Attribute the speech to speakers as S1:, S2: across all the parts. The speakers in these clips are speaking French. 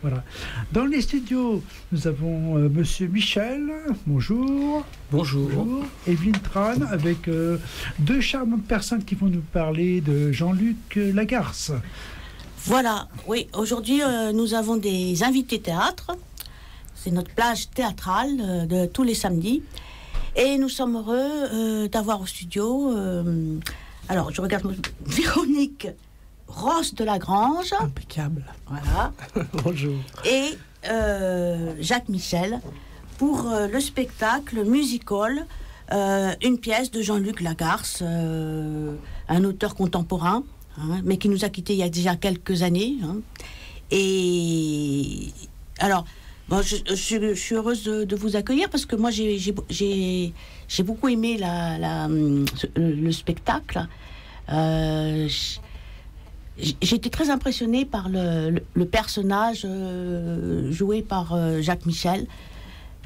S1: Voilà. Dans les studios, nous avons Monsieur Michel, bonjour.
S2: Bonjour.
S1: Evelyne Tran, avec deux charmantes personnes qui vont nous parler de Jean-Luc Lagarce.
S3: Voilà, oui, aujourd'hui nous avons des invités théâtre. C'est notre plage théâtrale de tous les samedis. Et nous sommes heureux d'avoir au studio, alors je regarde Véronique Rosse de Lagrange.
S2: Impeccable.
S3: Voilà.
S2: Bonjour.
S3: Et Jacques Michel pour le spectacle musical, une pièce de Jean-Luc Lagarce, un auteur contemporain, hein, mais qui nous a quittés il y a déjà quelques années. Hein. Et alors, bon, je suis heureuse de vous accueillir parce que moi j'ai beaucoup aimé le spectacle. J'ai été très impressionnée par le personnage joué par Jacques Michel,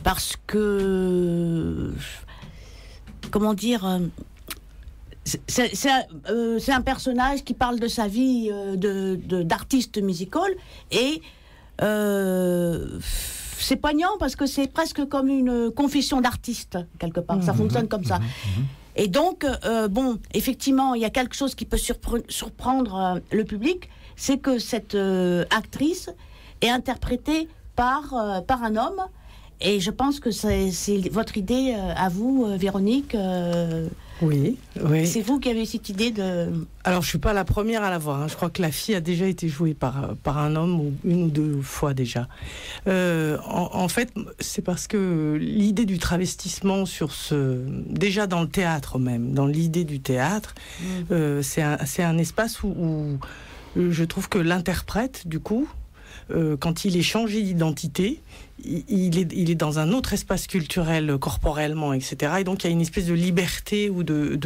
S3: parce que, comment dire, c'est un personnage qui parle de sa vie d'artiste musical, et c'est poignant parce que c'est presque comme une confession d'artiste, quelque part. Ça fonctionne comme ça. Et donc, bon, effectivement, il y a quelque chose qui peut surprendre le public, c'est que cette actrice est interprétée par un homme. Et je pense que c'est votre idée à vous, Véronique.
S2: Oui.
S3: C'est vous qui avez cette idée de...
S2: Alors, je ne suis pas la première à l'avoir. Hein. Je crois que la fille a déjà été jouée par un homme, ou une ou deux fois déjà. En fait, c'est parce que l'idée du travestissement déjà dans le théâtre même, dans l'idée du théâtre, c'est un espace où je trouve que l'interprète, du coup, quand il est changé d'identité, il est dans un autre espace culturel, corporellement, etc. Et donc il y a une espèce de liberté ou de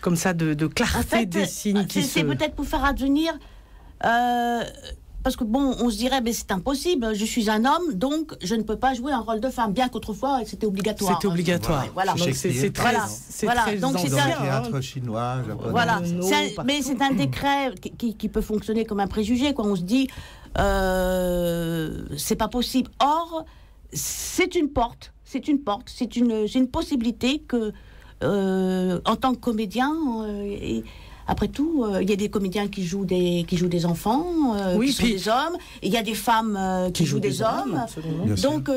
S2: comme ça, de clarté, en fait, des signes
S3: c'est peut-être pour faire advenir... parce que bon, on se dirait, mais c'est impossible, je suis un homme, donc je ne peux pas jouer un rôle de femme, bien qu'autrefois c'était obligatoire.
S2: C'était obligatoire.
S3: Voilà.
S2: Donc c'est très, très
S3: donc c'est un
S4: théâtre chinois, japonais.
S3: Voilà. Mais c'est un décret qui peut fonctionner comme un préjugé, quoi. On se dit, c'est pas possible. Or, c'est une porte, c'est une possibilité que, en tant que comédien. Après tout, il y a des comédiens qui jouent des enfants, qui sont des hommes. Il y a des femmes qui jouent des hommes. Donc,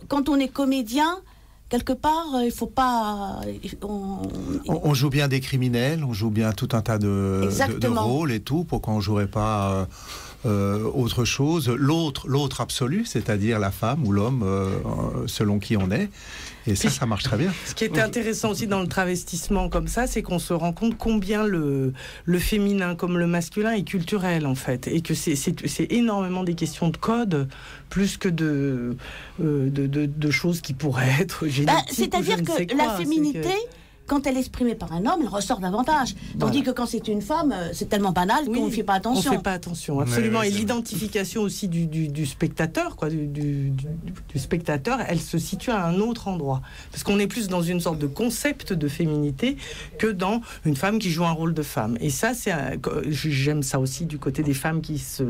S3: quand on est comédien, quelque part, il faut pas...
S4: On joue bien des criminels, on joue bien tout un tas de rôles et tout, pourquoi on ne jouerait pas autre chose, l'autre absolu, c'est-à-dire la femme ou l'homme, selon qui on est. Et ça marche très bien.
S2: Ce qui est intéressant aussi dans le travestissement comme ça, c'est qu'on se rend compte combien le féminin comme le masculin est culturel, en fait. Et que c'est énormément des questions de code, plus que de choses qui pourraient être génétiques.
S3: C'est-à-dire que la féminité... Quand elle est exprimée par un homme, elle ressort davantage. Tandis que quand c'est une femme, c'est tellement banal qu'on ne fait pas attention.
S2: On ne fait pas attention, absolument. Et l'identification aussi du spectateur, quoi, du spectateur, elle se situe à un autre endroit. Parce qu'on est plus dans une sorte de concept de féminité que dans une femme qui joue un rôle de femme. Et ça, j'aime ça aussi du côté des femmes qui se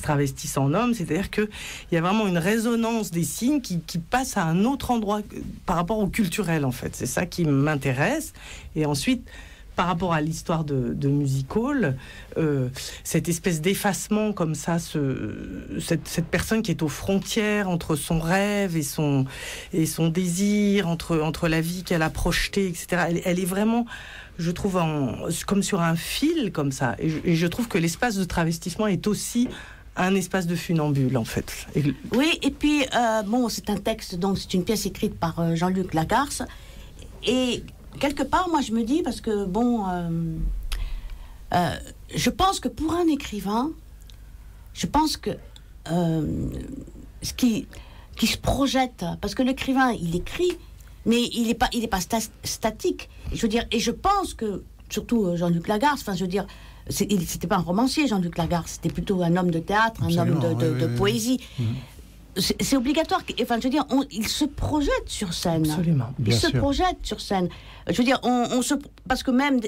S2: travestissent en hommes. C'est-à-dire qu'il y a vraiment une résonance des signes qui passe à un autre endroit par rapport au culturel, en fait. C'est ça qui m'intéresse. Et ensuite, par rapport à l'histoire de musical, cette espèce d'effacement comme ça, cette personne qui est aux frontières entre son rêve et son désir, entre la vie qu'elle a projetée, etc. Elle est vraiment, je trouve, comme sur un fil, comme ça. Et je trouve que l'espace de travestissement est aussi un espace de funambule, en fait.
S3: Oui, et puis, bon, c'est un texte, donc c'est une pièce écrite par Jean-Luc Lagarce. Et quelque part, moi, je me dis, parce que, bon, je pense que pour un écrivain, je pense que ce qui se projette, parce que l'écrivain, il écrit, mais il est pas statique. Je veux dire, et je pense que, surtout Jean-Luc Lagarce, enfin, je veux dire, c'était pas un romancier, Jean-Luc Lagarce, c'était plutôt un homme de théâtre, un homme de poésie. c'est obligatoire. Enfin, je veux dire, il se projette sur scène.
S2: Absolument.
S3: Il se projette sur scène. Je veux dire, parce que même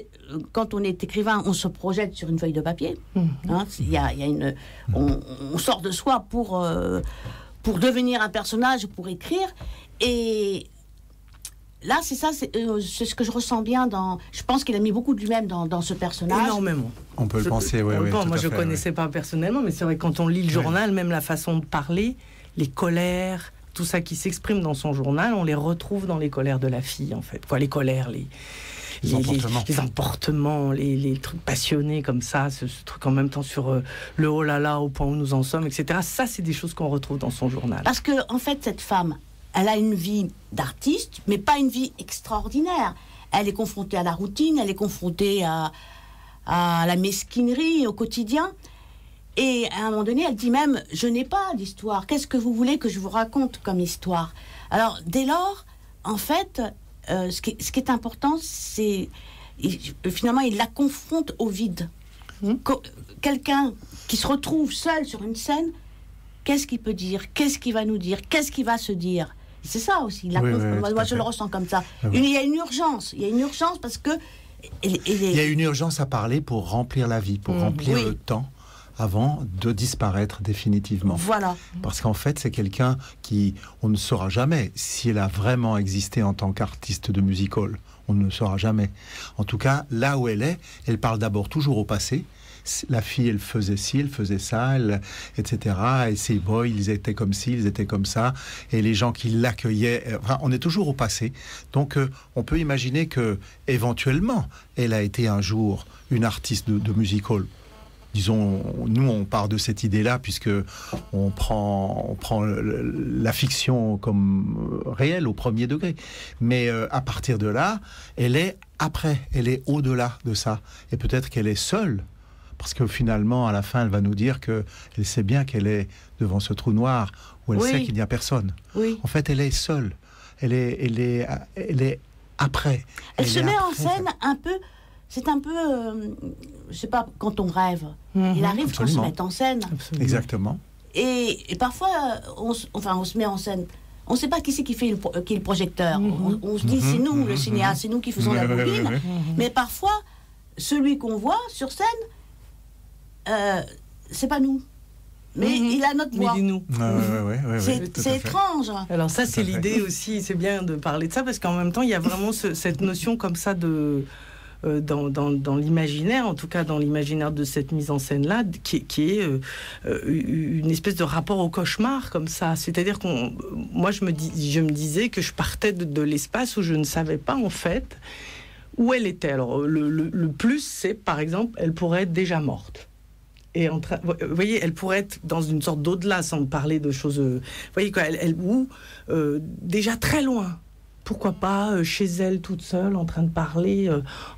S3: quand on est écrivain, on se projette sur une feuille de papier. Hein, on sort de soi pour devenir un personnage, pour écrire. Et là, c'est ça, c'est ce que je ressens bien dans... Je pense qu'il a mis beaucoup de lui-même dans ce personnage.
S2: Énormément.
S4: On peut le penser, oui.
S2: Moi, je ne connaissais pas personnellement, mais c'est vrai que quand on lit le journal, même la façon de parler, les colères, tout ça qui s'exprime dans son journal, on les retrouve dans les colères de la fille, en fait. Quoi, les colères, les emportements, les trucs passionnés comme ça, ce truc en même temps sur le oh là là, au point où nous en sommes, etc. Ça, c'est des choses qu'on retrouve dans son journal.
S3: Parce que, en fait, cette femme, elle a une vie d'artiste, mais pas une vie extraordinaire. Elle est confrontée à la routine, elle est confrontée à la mesquinerie au quotidien. Et à un moment donné, elle dit même, je n'ai pas d'histoire. Qu'est-ce que vous voulez que je vous raconte comme histoire? Alors, dès lors, en fait, ce qui est important, c'est... Finalement, il la confronte au vide. Quelqu'un qui se retrouve seul sur une scène, qu'est-ce qu'il peut dire? Qu'est-ce qu'il va nous dire? Qu'est-ce qu'il va se dire? C'est ça aussi. Moi, je le ressens comme ça. Il y a une urgence. Il y a une urgence parce que... Il
S4: y a une urgence à parler pour remplir la vie, pour remplir le temps, avant de disparaître définitivement.
S3: Voilà.
S4: Parce qu'en fait, c'est quelqu'un qui... On ne saura jamais si elle a vraiment existé en tant qu'artiste de music hall. On ne le saura jamais. En tout cas, là où elle est, elle parle d'abord toujours au passé. La fille, elle faisait ci, elle faisait ça, etc. Et ses boys, ils étaient comme ci, ils étaient comme ça. Et les gens qui l'accueillaient... Enfin, on est toujours au passé. Donc, on peut imaginer que, éventuellement, elle a été un jour une artiste de music hall. Disons, nous, on part de cette idée-là, puisque on prend la fiction comme réelle au premier degré. Mais à partir de là, elle est après, elle est au-delà de ça. Et peut-être qu'elle est seule, parce que finalement, à la fin, elle va nous dire qu'elle sait bien qu'elle est devant ce trou noir, où elle sait qu'il n'y a personne. Oui. En fait, elle est seule. Elle est après.
S3: Elle se met en scène un peu... C'est un peu, je sais pas, quand on rêve, il arrive qu'on se mette en scène.
S4: Absolument. Exactement.
S3: Et parfois, on se met en scène. On ne sait pas qui c'est qui est le projecteur. On se dit, c'est nous, le cinéaste, c'est nous qui faisons la bobine. Mais parfois, celui qu'on voit sur scène, c'est pas nous. Mais il a notre voix.
S2: Mais nous.
S3: C'est étrange.
S2: Alors ça, c'est l'idée aussi. C'est bien de parler de ça parce qu'en même temps, il y a vraiment cette notion comme ça de... dans l'imaginaire, en tout cas dans l'imaginaire de cette mise en scène-là, qui est une espèce de rapport au cauchemar comme ça. C'est-à-dire moi je me disais que je partais de l'espace où je ne savais pas en fait où elle était. Alors le plus, c'est par exemple, elle pourrait être déjà morte. Et vous voyez, elle pourrait être dans une sorte d'au-delà, sans parler de choses... vous voyez quoi, ou déjà très loin. Pourquoi pas chez elle toute seule en train de parler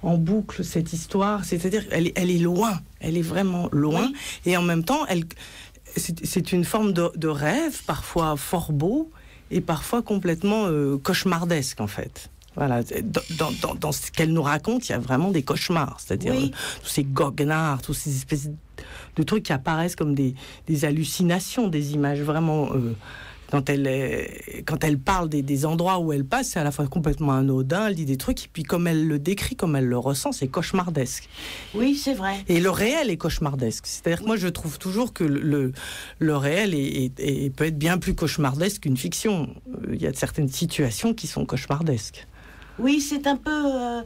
S2: en boucle cette histoire, c'est-à-dire elle est loin, elle est vraiment loin, et en même temps c'est une forme de rêve parfois fort beau et parfois complètement cauchemardesque en fait. Voilà, dans ce qu'elle nous raconte, il y a vraiment des cauchemars, c'est-à-dire tous ces goguenards, tous ces espèces de trucs qui apparaissent comme des hallucinations, des images vraiment... Quand elle parle des endroits où elle passe, c'est à la fois complètement anodin, elle dit des trucs, et puis comme elle le décrit, comme elle le ressent, c'est cauchemardesque.
S3: Oui, c'est vrai.
S2: Et le réel est cauchemardesque. C'est-à-dire que moi, je trouve toujours que le réel peut être bien plus cauchemardesque qu'une fiction. Il y a certaines situations qui sont cauchemardesques.
S3: Oui, c'est un peu...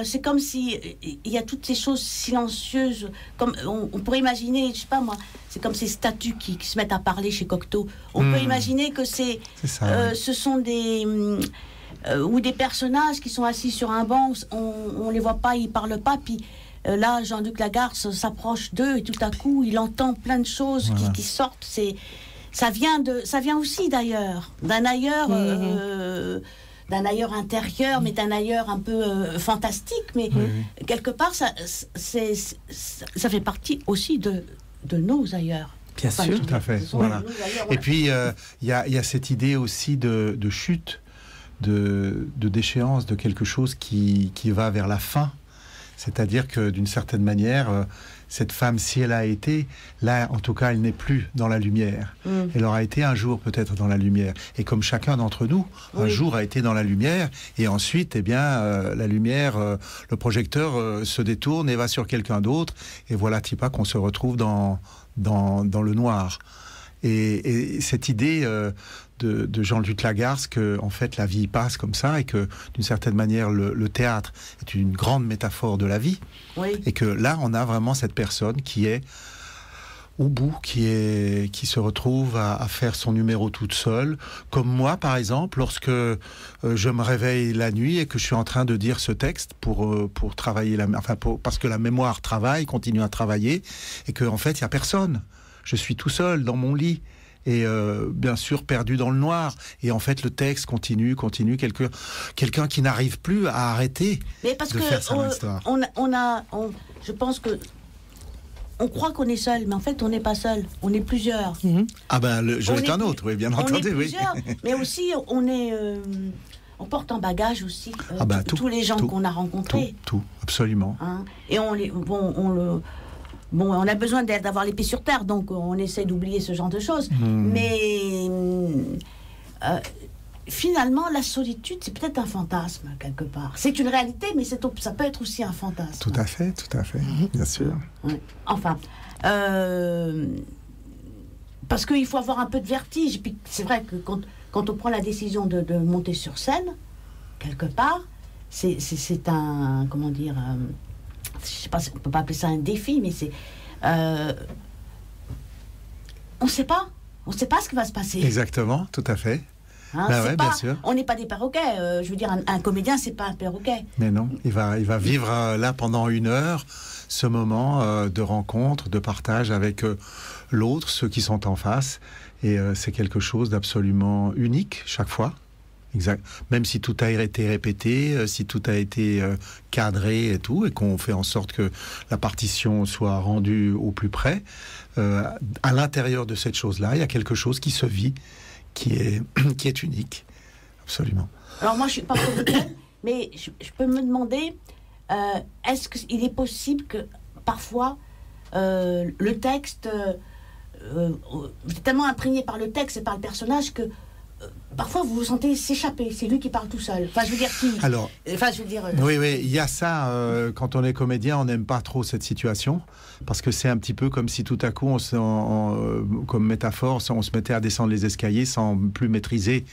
S3: c'est comme si il y a toutes ces choses silencieuses, comme on pourrait imaginer, je sais pas moi, c'est comme ces statues qui se mettent à parler chez Cocteau. On peut imaginer que ce sont des ou des personnages qui sont assis sur un banc, on les voit pas, ils parlent pas, puis là Jean-Luc Lagarce s'approche d'eux et tout à coup il entend plein de choses qui sortent. Ça vient aussi d'ailleurs, d'un ailleurs intérieur, mais d'un ailleurs un peu fantastique, mais quelque part, ça fait partie aussi de nos ailleurs.
S4: Bien sûr, tout à fait. Voilà. Et puis, il y a cette idée aussi de chute, de déchéance, de quelque chose qui va vers la fin. C'est-à-dire que d'une certaine manière, cette femme, si elle a été, là, en tout cas, elle n'est plus dans la lumière. Elle aura été un jour peut-être dans la lumière. Et comme chacun d'entre nous, un jour a été dans la lumière, et ensuite, eh bien, la lumière, le projecteur se détourne et va sur quelqu'un d'autre, et voilà, Tipa, qu'on se retrouve dans le noir. Et cette idée de Jean-Luc Lagarce que, en fait, la vie passe comme ça, et que, d'une certaine manière, le théâtre est une grande métaphore de la vie, et que là, on a vraiment cette personne qui est au bout, qui se retrouve à faire son numéro toute seule, comme moi, par exemple, lorsque je me réveille la nuit et que je suis en train de dire ce texte pour travailler, parce que la mémoire continue à travailler, et que, en fait, il n'y a personne. Je suis tout seul dans mon lit et bien sûr perdu dans le noir. Et en fait, le texte continue. Quelqu'un qui n'arrive plus à arrêter de faire sa histoire.
S3: Je pense que on croit qu'on est seul, mais en fait, on n'est pas seul. On est plusieurs.
S4: Ah ben, le jeu est un autre, oui, bien entendu.
S3: On est plusieurs, mais aussi, on porte en bagage aussi tous les gens qu'on a rencontrés.
S4: Tout, absolument.
S3: Hein, et on a besoin d'avoir les pieds sur terre, donc on essaie d'oublier ce genre de choses. Mais finalement, la solitude, c'est peut-être un fantasme, quelque part. C'est une réalité, mais ça peut être aussi un fantasme.
S4: Tout à fait, bien sûr.
S3: Enfin, parce qu'il faut avoir un peu de vertige. Puis c'est vrai que quand on prend la décision de monter sur scène, quelque part, c'est un... Comment dire... je sais pas, on peut pas appeler ça un défi, mais c'est on sait pas ce qui va se passer.
S4: Exactement, tout à fait. Bien sûr.
S3: On n'est pas des perroquets. Je veux dire, un comédien, c'est pas un perroquet.
S4: Mais non, il va vivre là pendant 1 heure ce moment de rencontre, de partage avec l'autre, ceux qui sont en face, et c'est quelque chose d'absolument unique chaque fois. Exact. Même si tout a été répété, si tout a été cadré et tout, et qu'on fait en sorte que la partition soit rendue au plus près, à l'intérieur de cette chose-là, il y a quelque chose qui se vit, qui est unique. Absolument.
S3: Alors moi, je suis pas comédienne, mais je peux me demander, est-ce qu'il est possible que parfois le texte, vous êtes tellement imprégné par le texte et par le personnage que parfois vous vous sentez s'échapper, c'est lui qui parle tout seul. Enfin, je veux dire,
S4: oui, il y a ça. Quand on est comédien, on n'aime pas trop cette situation, parce que c'est un petit peu comme si tout à coup, comme métaphore, on se mettait à descendre les escaliers sans plus maîtriser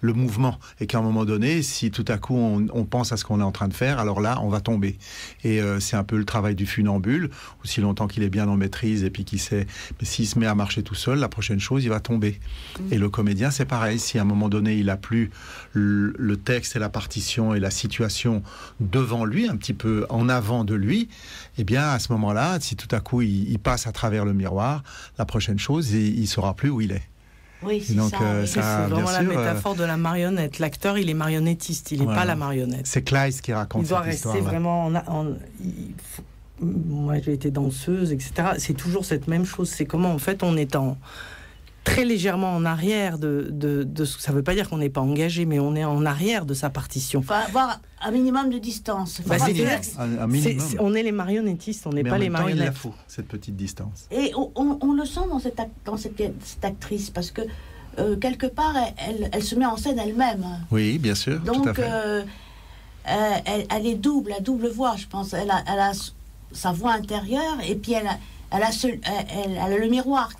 S4: le mouvement, et qu'à un moment donné, si tout à coup on pense à ce qu'on est en train de faire, alors là, on va tomber. Et c'est un peu le travail du funambule, aussi longtemps qu'il est bien en maîtrise, et puis qu'il sait, mais s'il se met à marcher tout seul, la prochaine chose, il va tomber. Et le comédien, c'est pareil. Si à un moment donné, il a plus le texte et la partition et la situation devant lui, un petit peu en avant de lui, eh bien, à ce moment-là, si tout à coup, il passe à travers le miroir, la prochaine chose, il saura plus où il est.
S3: Oui, c'est donc, ça.
S2: C'est vraiment la métaphore de la marionnette. L'acteur, il est marionnettiste, il n'est pas la marionnette.
S4: C'est Kleist qui raconte cette histoire.
S2: Il doit rester vraiment... Moi, j'ai été danseuse, etc. C'est toujours cette même chose. C'est comment, en fait, on est très légèrement en arrière de ça ne veut pas dire qu'on n'est pas engagé, mais on est en arrière de sa partition.
S3: Il faut avoir un minimum de distance.
S4: Un minimum.
S2: On est les marionnettistes, on n'est pas les marionnettes.
S4: Il la faut, cette petite distance.
S3: Et on le sent dans cette actrice, parce que quelque part, elle se met en scène elle-même.
S4: Oui, bien sûr.
S3: Donc,
S4: tout à fait.
S3: Elle est à double voix, je pense. Elle a sa voix intérieure, et puis elle a le miroir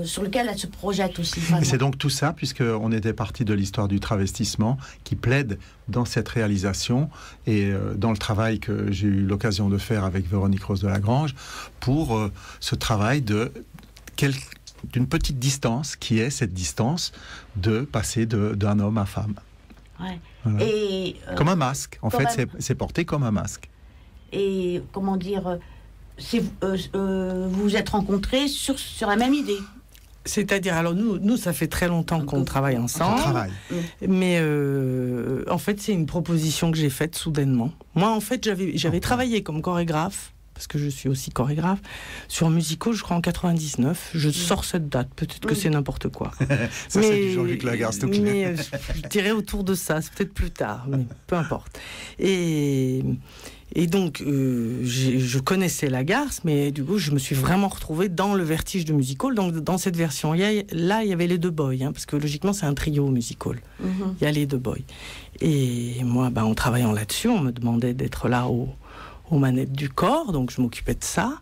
S3: sur lequel elle se projette aussi.
S4: Et c'est donc tout ça, puisqu'on était parti de l'histoire du travestissement, qui plaide dans cette réalisation et dans le travail que j'ai eu l'occasion de faire avec Véronique Rose de Lagrange, pour ce travail d'une petite distance, qui est cette distance de passer d'un homme à femme.
S3: Ouais.
S4: Voilà.
S3: Et,
S4: comme un masque. En fait, c'est porté comme un masque.
S3: Et comment dire... vous êtes rencontrés sur la même idée.
S2: C'est-à-dire, alors nous, ça fait très longtemps qu'on travaille ensemble. Mais en fait, c'est une proposition que j'ai faite soudainement. Moi, en fait, j'avais travaillé comme chorégraphe parce que je suis aussi chorégraphe, sur Musical, je crois en 99. Je sors cette date, peut-être que c'est n'importe quoi.
S4: Ça, c'est du Jean-Luc Lagarce tout clair.
S2: Mais je dirais autour de ça, c'est peut-être plus tard, mais peu importe. Et donc, je connaissais Lagarce, mais du coup, je me suis vraiment retrouvée dans le vertige de Musical. Donc, dans cette version, là, il y avait les deux boys, parce que logiquement, c'est un trio Musical. Il y a les deux boys. Et moi, en travaillant là-dessus, on me demandait d'être là aux manettes du corps, donc je m'occupais de ça.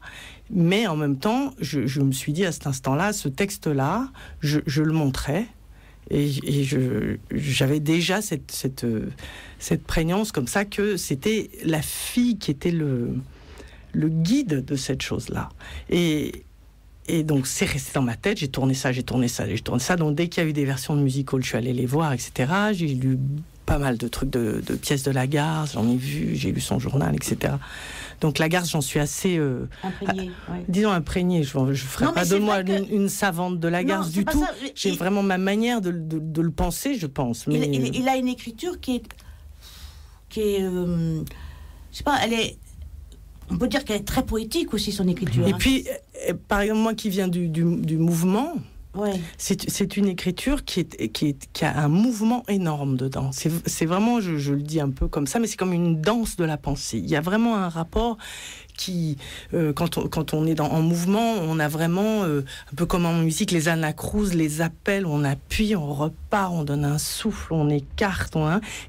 S2: Mais en même temps, je me suis dit à cet instant-là, ce texte-là, je le montrais. Et j'avais déjà cette prégnance comme ça que c'était la fille qui était le guide de cette chose-là. Et donc c'est resté dans ma tête, j'ai tourné ça. Donc dès qu'il y a eu des versions de Musical, je suis allée les voir, etc. J'ai lu pas mal de trucs de pièces de Lagarce, j'en ai vu, j'ai lu son journal, etc. Donc Lagarce, j'en suis assez disons imprégnée. Je ne ferai pas de moi une savante de Lagarce du tout. J'ai vraiment ma manière de le penser, je pense. Mais
S3: il a une écriture qui est je sais pas, on peut dire qu'elle est très poétique aussi, son écriture.
S2: Et puis, par exemple, moi qui viens du mouvement. Ouais. C'est une écriture qui a un mouvement énorme dedans. C'est vraiment, je le dis un peu comme ça, mais c'est comme une danse de la pensée. Il y a vraiment un rapport qui, quand on est en mouvement, on a vraiment, un peu comme en musique, les anacrouses, les appels, on appuie, on repart, on donne un souffle, on écarte.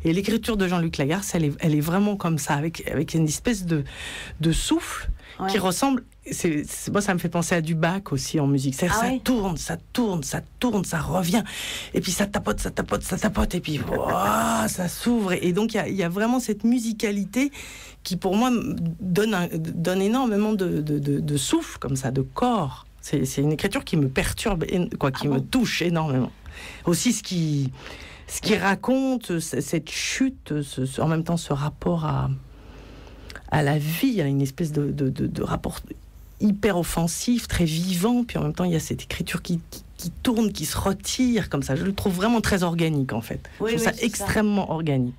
S2: Et l'écriture de Jean-Luc Lagarce, elle est vraiment comme ça, avec une espèce de souffle qui ressemble... moi, ça me fait penser à du Bach aussi en musique. Ça tourne, ça revient. Et puis ça tapote. Et puis ça s'ouvre. Et donc, il y a vraiment cette musicalité qui, pour moi, donne énormément de souffle, comme ça, de corps. C'est une écriture qui me perturbe, qui me touche énormément. Aussi, ce qui raconte cette chute, en même temps, ce rapport à la vie. Il y a une espèce de rapport hyper offensif, très vivant, puis en même temps il y a cette écriture qui tourne, qui se retire comme ça. Je le trouve vraiment très organique en fait. Je trouve ça extrêmement organique.